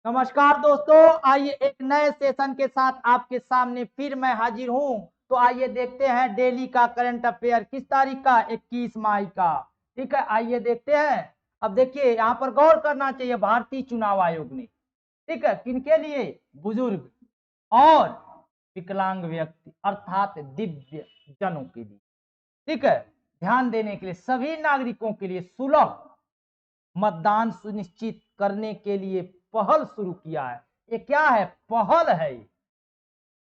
नमस्कार दोस्तों, आइए एक नए सेशन के साथ आपके सामने फिर मैं हाजिर हूं। तो आइए देखते हैं डेली का करंट अफेयर किस तारीख का 21 मई का। ठीक है, आइए देखते हैं। अब देखिए यहाँ पर गौर करना चाहिए, भारतीय चुनाव आयोग ने, ठीक है, किनके लिए? बुजुर्ग और विकलांग व्यक्ति अर्थात दिव्य जनों के लिए, ठीक है, ध्यान देने के लिए सभी नागरिकों के लिए सुलभ मतदान सुनिश्चित करने के लिए पहल शुरू किया है। ये क्या है? पहल है ये,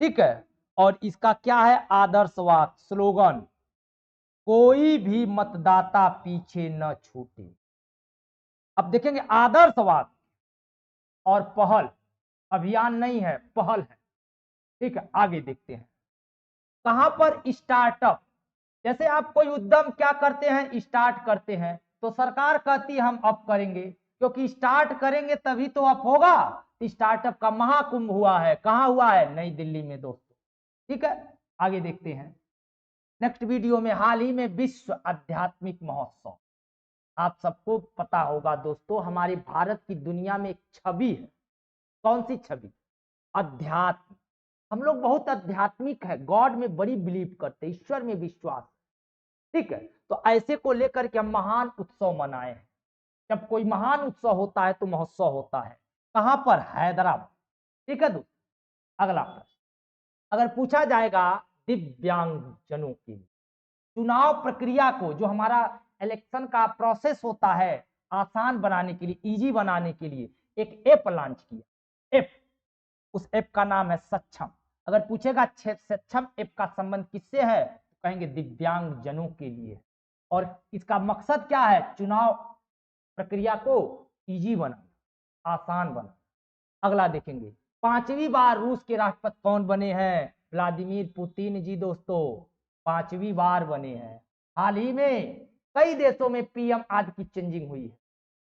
ठीक है। और इसका क्या है? आदर्श वाक्य स्लोगन, कोई भी मतदाता पीछे न छूटे। अब देखेंगे आदर्श वाक्य और पहल, अभियान नहीं है, पहल है, ठीक है। आगे देखते हैं कहां पर स्टार्टअप, जैसे आप कोई उद्यम क्या करते हैं? स्टार्ट करते हैं, तो सरकार कहती है हम अप करेंगे, क्योंकि स्टार्ट करेंगे तभी तो अप होगा। स्टार्टअप का महाकुंभ हुआ है, कहां हुआ है? नई दिल्ली में दोस्तों, ठीक है। आगे देखते हैं नेक्स्ट वीडियो में। हाल ही में विश्व आध्यात्मिक महोत्सव, आप सबको पता होगा दोस्तों, हमारे भारत की दुनिया में एक छवि है। कौन सी छवि? अध्यात्म। हम लोग बहुत आध्यात्मिक है, गॉड में बड़ी बिलीव करते हैं, ईश्वर में विश्वास, ठीक है। तो ऐसे को लेकर के हम महान उत्सव मनाए हैं। जब कोई महान उत्सव होता है तो महोत्सव होता है, कहां पर? हैदराबाद, ठीक है दोस्तों। अगला प्रश्न अगर पूछा जाएगा दिव्यांग जनों के लिए चुनाव प्रक्रिया को, जो हमारा इलेक्शन का प्रोसेस होता है, आसान बनाने के लिए, इजी बनाने के लिए एक ऐप लॉन्च किया। ऐप, उस ऐप का नाम है सक्षम। अगर पूछेगा सक्षम ऐप का संबंध किससे है, तो कहेंगे दिव्यांग जनों के लिए। और इसका मकसद क्या है? चुनाव प्रक्रिया को इजी बनाना, आसान बनाना। अगला देखेंगे, 5वीं बार रूस के राष्ट्रपति कौन बने हैं? व्लादिमीर पुतिन जी दोस्तों, 5वीं बार बने हैं। हाल ही में कई देशों में पीएम आदि की चेंजिंग हुई है,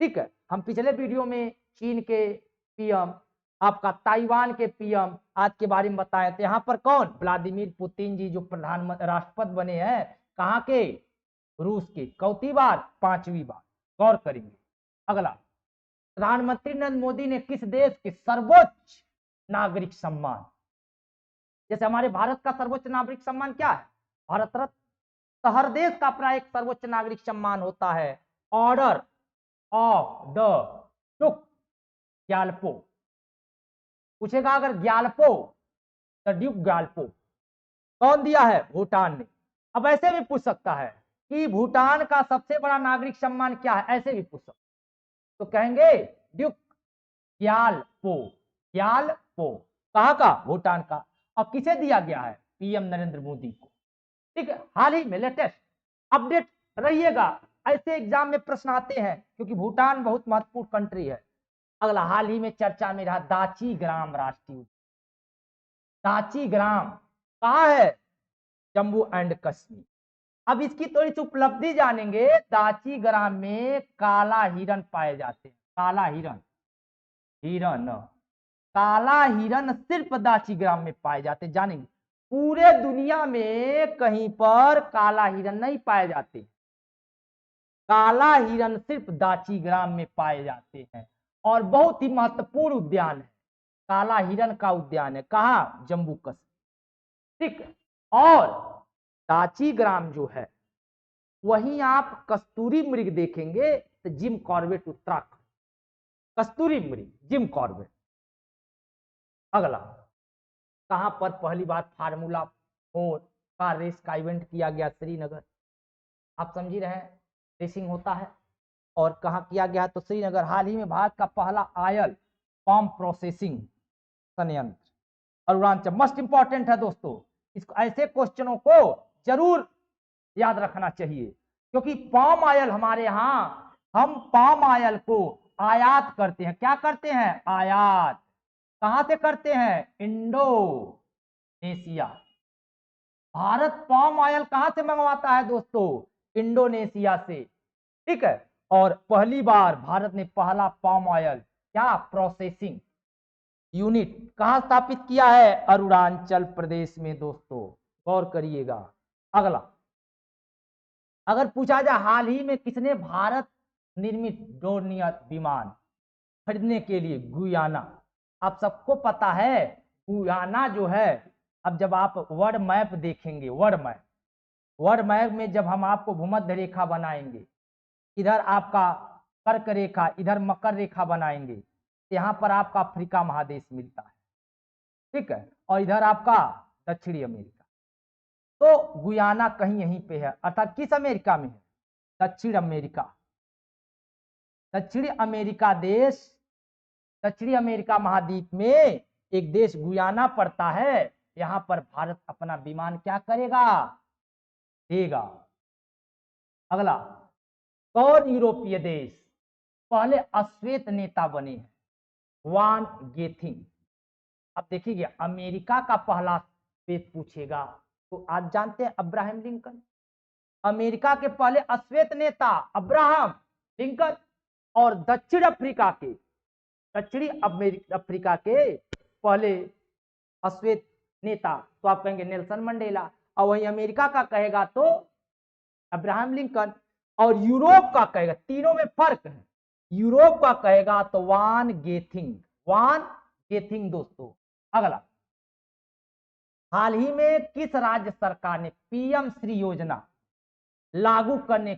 ठीक है। हम पिछले वीडियो में चीन के पीएम, आपका ताइवान के पीएम आज के बारे में बताए थे। यहाँ पर कौन? व्लादिमीर पुतिन जी जो प्रधानमंत्री राष्ट्रपति बने हैं, कहाँ के? रूस के। कौती बार? 5वीं बार। गौर करेंगे। अगला, प्रधानमंत्री नरेंद्र मोदी ने किस देश के सर्वोच्च नागरिक सम्मान, जैसे हमारे भारत का सर्वोच्च नागरिक सम्मान क्या है? भारत रत्न। तो हर देश का अपना एक सर्वोच्च नागरिक सम्मान होता है, ऑर्डर ऑफ द डुक ग्यालपो। पूछेगा अगर ग्यालपो, द ड्यूक ग्यालपो कौन दिया है? भूटान ने। अब ऐसे भी पूछ सकता है कि भूटान का सबसे बड़ा नागरिक सम्मान क्या है, ऐसे भी पूछ सकता, तो कहेंगे ड्यूक ग्यालपो। ग्यालपो कहां का? भूटान का। और किसे दिया गया है? पीएम नरेंद्र मोदी को, ठीक है। हाल ही में लेटेस्ट अपडेट रहिएगा, ऐसे एग्जाम में प्रश्न आते हैं, क्योंकि भूटान बहुत महत्वपूर्ण कंट्री है। अगला, हाल ही में चर्चा में रहा दाची ग्राम राष्ट्रीय उद्यान। दाची ग्राम कहां है? जम्मू एंड कश्मीर। अब इसकी थोड़ी सी उपलब्धि जानेंगे। दाची ग्राम में काला हिरन पाए जाते हैं, काला हिरन, हिरन, काला हिरन सिर्फ दाची ग्राम में पाए जाते, जानेंगे। पूरे दुनिया में कहीं पर काला हिरन नहीं पाए जाते, काला हिरन सिर्फ दाची ग्राम में पाए जाते हैं। और बहुत ही महत्वपूर्ण उद्यान है, काला हिरन का उद्यान है। कहा? जम्मू कश्मीर, ठीक है। और दाची ग्राम जो है, वहीं आप कस्तूरी मृग देखेंगे तो जिम कॉर्बेट उत्तराखंड, कस्तूरी मृग, जिम कॉर्बेट। अगला, कहां पर पहली बार फार्मूला 4 का रेस का इवेंट किया गया? श्रीनगर। आप समझ ही रहे हैं, रेसिंग होता है। और कहां किया गया? तो श्रीनगर। हाल ही में भारत का पहला आयल पाम प्रोसेसिंग संयंत्र अरुणाचल। मस्ट इंपॉर्टेंट है दोस्तों, इसको ऐसे क्वेश्चनों को जरूर याद रखना चाहिए, क्योंकि पाम ऑयल हमारे यहाँ, हम पाम ऑयल को आयात करते हैं। क्या करते हैं? आयात। कहां से करते हैं? इंडोनेशिया। भारत पाम ऑयल कहां से मंगवाता है दोस्तों? इंडोनेशिया से, ठीक है। और पहली बार भारत ने पहला पाम ऑयल क्या प्रोसेसिंग यूनिट कहां स्थापित किया है? अरुणाचल प्रदेश में दोस्तों, गौर करिएगा। अगला, अगर पूछा जाए हाल ही में किसने भारत निर्मित डोर्नियर विमान खरीदने के लिए गुयाना। आप सबको पता है गुयाना जो है, अब जब आप वर्ल्ड मैप देखेंगे, वर्ल्ड मैप में जब हम आपको भूमध्य रेखा बनाएंगे, इधर आपका कर्क रेखा, इधर मकर रेखा बनाएंगे, यहाँ पर आपका अफ्रीका महादेश मिलता है, ठीक है, और इधर आपका दक्षिणी अमेरिका। तो गुयाना कहीं यहीं पे है, अर्थात किस अमेरिका में है? दक्षिण अमेरिका। दक्षिणी अमेरिका देश, दक्षिणी अमेरिका महाद्वीप में एक देश गुयाना पड़ता है। यहां पर भारत अपना विमान क्या करेगा? देगा। अगला, कौन यूरोपीय देश पहले अश्वेत नेता बने हैं? वान गेथिंग। अब देखिए अमेरिका का पहला श्वेत पूछेगा तो आज जानते हैं अब्राहम लिंकन। अमेरिका के पहले अश्वेत नेता अब्राहम लिंकन, और दक्षिण अफ्रीका के, दक्षिणी अफ्रीका के पहले अश्वेत नेता तो आप कहेंगे नेल्सन मंडेला, और वही अमेरिका का कहेगा तो अब्राहम लिंकन, और यूरोप का कहेगा, तीनों में फर्क है, यूरोप का कहेगा तो वान गेथिंग। वान गेथिंग दोस्तों। अगला, हाल ही में किस राज्य सरकार ने पीएम श्री योजना लागू करने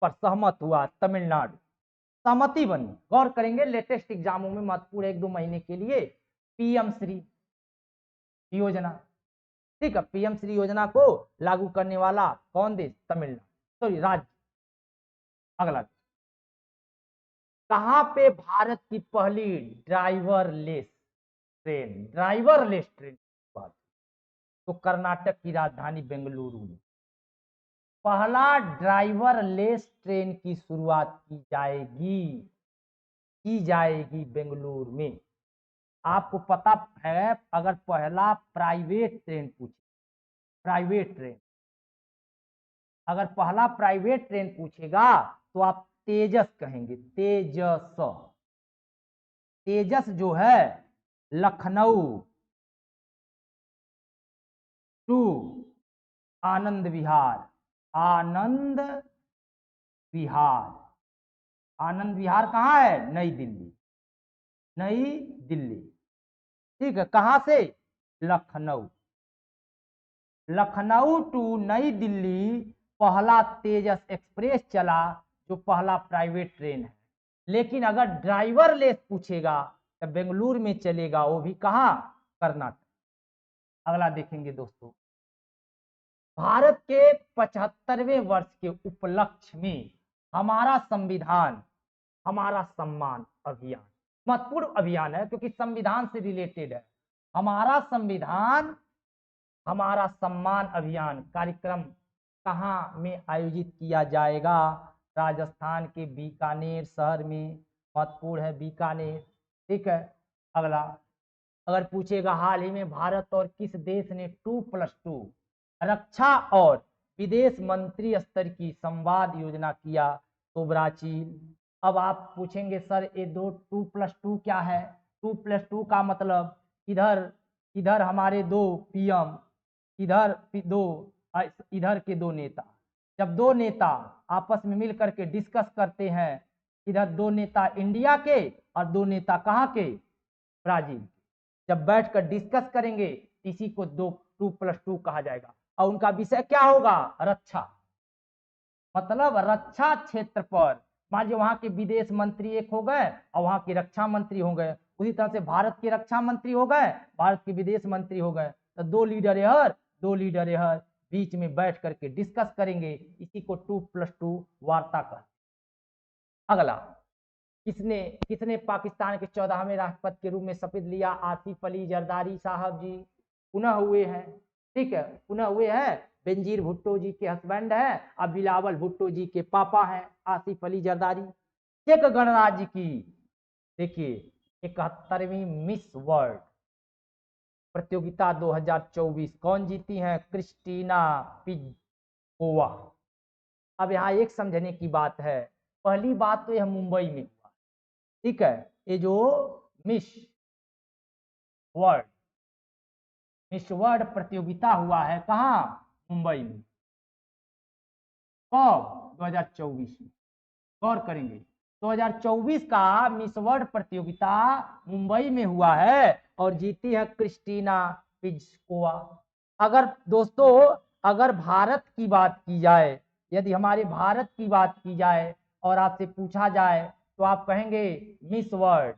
पर सहमत हुआ? तमिलनाडु। सहमति बनी, गौर करेंगे, लेटेस्ट एग्जामों में महत्वपूर्ण 1-2 महीने के लिए पीएम श्री योजना, ठीक है, पीएम श्री योजना को लागू करने वाला कौन देश? तमिलनाडु, सॉरी राज्य। अगला, कहां पे भारत की पहली ड्राइवरलेस ट्रेन, ड्राइवरलेस ट्रेन बात, तो कर्नाटक की राजधानी बेंगलुरु में पहला ड्राइवरलेस ट्रेन की शुरुआत की जाएगी बेंगलुरु में। आपको पता है, अगर पहला प्राइवेट ट्रेन पूछे, प्राइवेट ट्रेन, अगर पहला प्राइवेट ट्रेन पूछेगा तो आप तेजस कहेंगे, तेजस। तेजस जो है लखनऊ टू आनंद विहार, आनंद विहार, आनंद विहार कहाँ है? नई दिल्ली, नई दिल्ली, ठीक है, कहां से? लखनऊ, लखनऊ टू नई दिल्ली पहला तेजस एक्सप्रेस चला, जो पहला प्राइवेट ट्रेन है। लेकिन अगर ड्राइवरलेस पूछेगा तो बेंगलुरु में चलेगा, वो भी कहां? कर्नाटक। अगला देखेंगे दोस्तों, भारत के 75वें वर्ष के उपलक्ष्य में हमारा संविधान हमारा सम्मान अभियान, महत्वपूर्ण अभियान है क्योंकि संविधान से रिलेटेड है। हमारा संविधान हमारा सम्मान अभियान कार्यक्रम कहाँ में आयोजित किया जाएगा? राजस्थान के बीकानेर शहर में, महत्वपूर्ण है बीकानेर, ठीक है। अगला, अगर पूछेगा हाल ही में भारत और किस देश ने 2+2 रक्षा और विदेश मंत्री स्तर की संवाद योजना किया? तो ब्राजील। अब आप पूछेंगे सर ये 2+2 क्या है? 2+2 का मतलब इधर हमारे 2 पीएम, इधर इधर के 2 नेता, जब 2 नेता आपस में मिल करके डिस्कस करते हैं, इधर 2 नेता इंडिया के और 2 नेता कहाँ के? ब्राजील। जब बैठकर डिस्कस करेंगे इसी को 2+2 कहा जाएगा, और उनका विषय क्या होगा? रक्षा। मतलब रक्षा क्षेत्र पर, मान लीजिए वहां के विदेश मंत्री एक हो गए और वहां के रक्षा मंत्री हो गए, उसी तरह से भारत के रक्षा मंत्री हो गए, भारत के विदेश मंत्री हो गए, तो 2 लीडर यहर 2 लीडर यहर बीच में बैठ करके डिस्कस करेंगे, इसी को 2+2 वार्ता कर। अगला, किसने किसने पाकिस्तान के 14वें राष्ट्रपति के रूप में शपथ लिया? आसिफ अली जरदारी साहब जी पुनः हुए हैं, ठीक है, पुनः हुए हैं। बेनजीर भुट्टो जी के हस्बैंड है, अब बिलावल भुट्टो जी के पापा हैं आसिफ अली जरदारी। चेक गणराज्य की देखिए 71वीं मिस वर्ल्ड प्रतियोगिता 2024 कौन जीती हैं? क्रिस्टीना पिजकोवा। अब यहाँ एक समझने की बात है, पहली बात तो यह मुंबई में हुआ, ठीक है, ये जो मिस वर्ल्ड प्रतियोगिता हुआ है कहाँ? मुंबई में। कब? 2024 में। गौर करेंगे 2024 का मिस वर्ल्ड प्रतियोगिता मुंबई में हुआ है और जीती है क्रिस्टीना प्लिस्कोवा। अगर दोस्तों अगर भारत की बात की जाए, यदि हमारे भारत की बात की जाए और आपसे पूछा जाए तो आप कहेंगे मिस वर्ल्ड,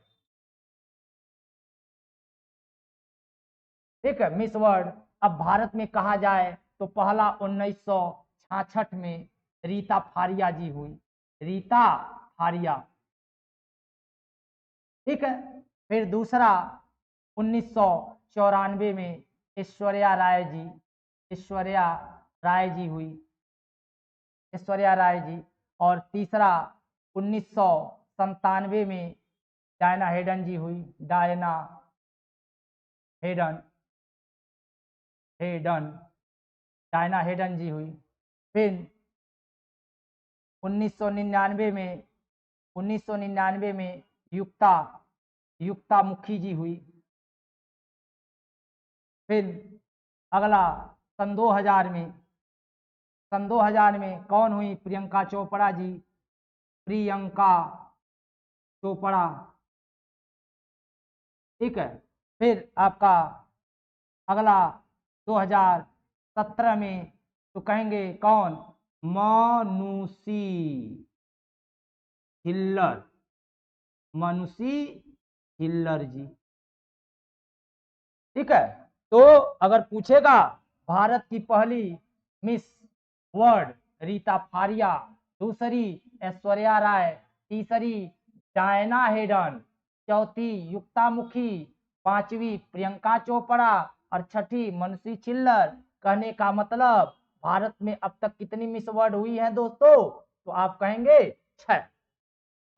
ठीक है, मिस वर्ल्ड। अब भारत में कहा जाए तो पहला 1966 में रीता फारिया जी हुई, रीता फारिया, ठीक है। फिर दूसरा 1994 में ऐश्वर्या राय जी, ऐश्वर्या राय जी हुई, ऐश्वर्या राय जी। और तीसरा 1997 में डायना हेडन जी हुई, Diana Hayden, Hayden, Diana Hayden ji हुई। फिर 1999 में 1999 में युक्ता, युक्ता मुखी जी हुई। फिर अगला सन 2000 में, सन 2000 में कौन हुई? प्रियंका चोपड़ा जी, प्रियंका चोपड़ा, ठीक है। फिर आपका अगला 2017 में तो कहेंगे कौन? मानुषी हिल्लर, मानुषी हिल्लर जी, ठीक है। तो अगर पूछेगा भारत की पहली मिस वर्ल्ड रीता फारिया, दूसरी ऐश्वर्या राय, तीसरी डायना हेडन, चौथी युक्ता मुखी, पांचवी प्रियंका चोपड़ा और छठी मानुषी छिल्लर, कहने का मतलब भारत में अब तक कितनी मिस वर्ल्ड हुई है दोस्तों? तो आप कहेंगे 6,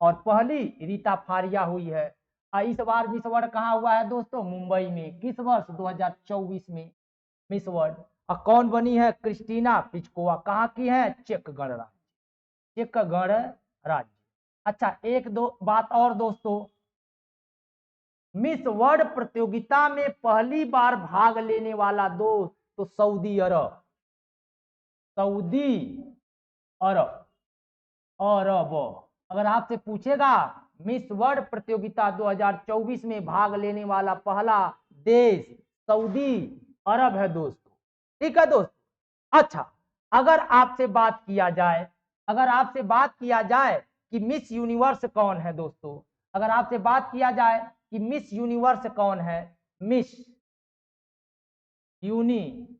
और पहली रीता फारिया हुई है। इस बार मिस वर्ल्ड कहाँ हुआ है दोस्तों? मुंबई में। किस वर्ष? 2024 में मिस वर्ल्ड। और कौन बनी है? Kristyna Pliskova. कहाँ की है? चेक गणराज्य, चेक गणराज्य। अच्छा, एक दो बात और दोस्तों, मिस वर्ल्ड प्रतियोगिता में पहली बार भाग लेने वाला दोस्त तो सऊदी अरब, सऊदी अरब, अरब। अगर आपसे पूछेगा मिस वर्ल्ड प्रतियोगिता 2024 में भाग लेने वाला पहला देश सऊदी अरब है दोस्तों, ठीक है दोस्तों। अच्छा, अगर आपसे बात किया जाए, अगर आपसे बात किया जाए कि मिस यूनिवर्स कौन है दोस्तों, अगर आपसे बात किया जाए कि मिस यूनिवर्स कौन है, मिस यूनिवर्स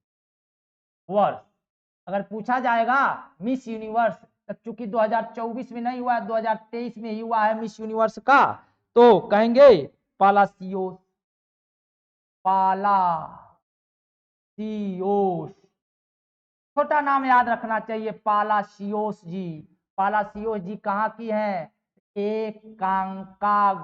अगर पूछा जाएगा मिस यूनिवर्स, तब चूंकि 2024 में नहीं हुआ है, 2023 में ही हुआ है मिस यूनिवर्स का, तो कहेंगे पालासियोस, पालासियोस। छोटा नाम याद रखना चाहिए, पालासियोस जी। पालासियोस जी कहाँ की हैं? एकांकागुआ,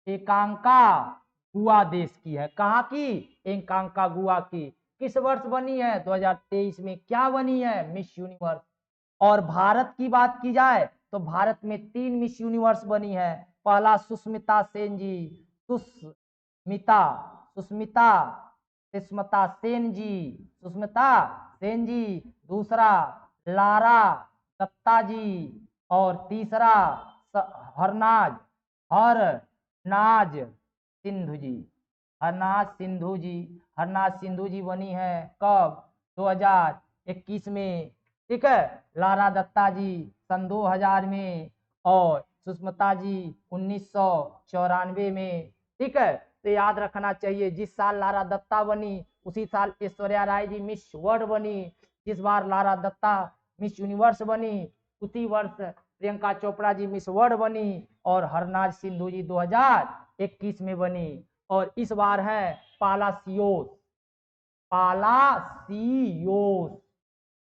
एकांकागुआ देश की है। कहाँ की? एकांकागुआ की। किस वर्ष बनी है? 2023 में। क्या बनी है? Miss universe. और भारत की बात की जाए तो भारत में 3 मिस यूनिवर्स बनी है। पहला सुष्मिता सेन जी, सुष्मिता, सुष्मिता, सुष्मिता सेन जी, सुष्मिता सेन जी। दूसरा लारा दत्ता जी, और तीसरा हरनाज, हरनाज सिंधु जी, हरनाज सिंधु जी, हरनाज सिंधु जी बनी है कब? 2021 में, ठीक है। लारा दत्ता जी सन 2000 में और सुष्मिता जी 1994 में, ठीक है। तो याद रखना चाहिए, जिस साल लारा दत्ता बनी उसी साल ऐश्वर्या राय जी मिस वर्ल्ड बनी, जिस बार लारा दत्ता मिस यूनिवर्स बनी उसी वर्ष प्रियंका चोपड़ा जी मिस वर्ल्ड बनी और हरनाज सिंधु जी 2021 में बनी। और इस बार है पालासियोस, पालासियोस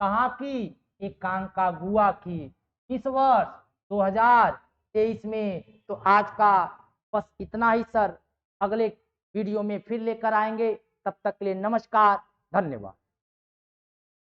कहाँ की? एकांकागुआ की। इस वर्ष 2023 में। तो आज का बस इतना ही सर, अगले वीडियो में फिर लेकर आएंगे। तब तक के लिए नमस्कार, धन्यवाद।